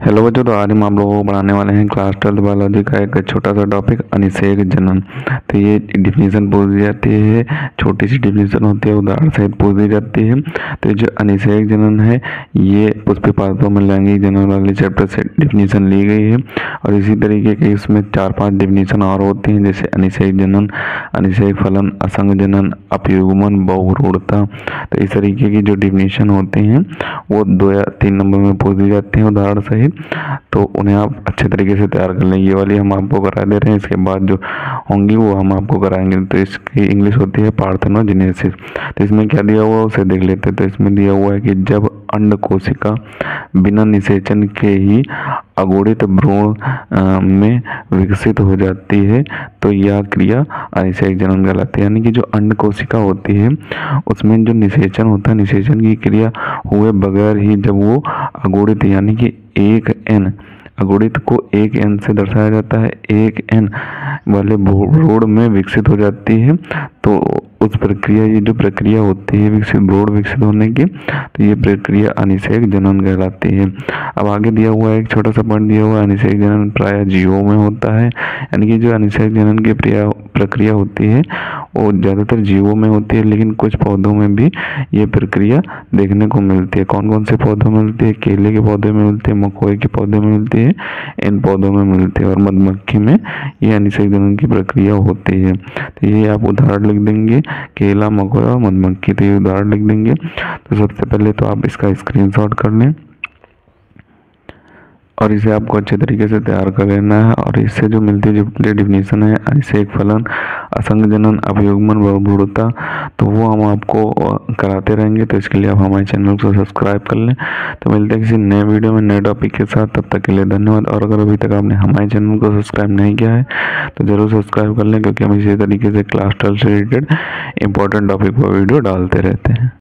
Hello बच्चों, तो आज हम आप लोगों को पढ़ाने वाले हैं क्लास 12 बायोलॉजी का एक छोटा सा टॉपिक अनिषेक जनन। तो ये डिफिनीशन पूछ दी जाती है, छोटी सी डिफिनीशन होती है, उदाहरण सहित पूछ दी जाती है। तो जो अनिषेक जनन है ये पुष्पी पात्रों में लैंगिक जनन वाले चैप्टर से डिफिनीशन ली गई है। और इसी तरीके के इसमें 4-5 डिफिनीशन और होती हैं, जैसे अनिषेक जनन, अनिषेक फलन, असंग जनन, अपयुग्मन, बहुभ्रूणता। तो इस तरीके की जो डिफिनीशन होती हैं वो 2 या 3 नंबर में पूछ दी जाती हैं उदाहरण सहित। तो उन्हें आप अच्छे तरीके से तैयार कर लें। ये वाली हम आपको करा दे रहे हैं, इसके बाद जो होंगी वो हम आपको कराएंगे। तो इसकी इंग्लिश होती है पार्थेनोजेनेसिस। तो इसमें क्या दिया हुआ है उसे देख लेते हैं। तो इसमें दिया हुआ है कि जब अंड कोशिका बिना निषेचन के ही अगुणित भ्रूण में विकसित हो जाती है तो यह क्रिया अनिषेक जनन कहलाती है। यानी कि जो अंड कोशिका होती है उसमें जो निषेचन होता है, निषेचन की क्रिया हुए बगैर ही जब वो अगुणित यानी कि 1n, अगुणित को 1n से दर्शाया जाता है, 1n वाले भ्रूण में विकसित हो जाती है, तो उस प्रक्रिया, ये जो प्रक्रिया होती है विकसित भ्रूण विकसित होने की, तो ये प्रक्रिया अनिषेक जनन कहलाती है। अब आगे दिया हुआ है एक छोटा सा पॉइंट दिया हुआ है, अनिषेक जनन प्रायः जीवों में होता है। यानी कि जो अनिषेक जनन की प्रक्रिया होती है वो ज़्यादातर जीवों में होती है, लेकिन कुछ पौधों में भी ये प्रक्रिया देखने को मिलती है। कौन कौन से पौधों में मिलती है? केले के पौधे में मिलती है, मकोई के पौधे में मिलती है, इन पौधों में मिलती है। और मधुमक्खी में ये अनिषेक जनन की प्रक्रिया होती है। तो ये आप उदाहरण लिख देंगे, केला, मकोई और मधुमक्खी। तो ये उदाहरण लिख देंगे। तो सबसे पहले तो आप इसका स्क्रीनशॉट कर लें और इसे आपको अच्छे तरीके से तैयार कर लेना है। और इससे जो मिलती है जो डिफिनीशन है अनिषेक फलन, असंग जनन, अपयुग्मन, बहुभ्रूणता, तो वो हम आपको कराते रहेंगे। तो इसके लिए आप हमारे चैनल को सब्सक्राइब कर लें। तो मिलते हैं किसी नए वीडियो में नए टॉपिक के साथ, तब तक के लिए धन्यवाद। और अगर अभी तक आपने हमारे चैनल को सब्सक्राइब नहीं किया है तो ज़रूर सब्सक्राइब कर लें, क्योंकि हम इसी तरीके से क्लास 12 से रिलेटेड इंपॉर्टेंट टॉपिक पर वीडियो डालते रहते हैं।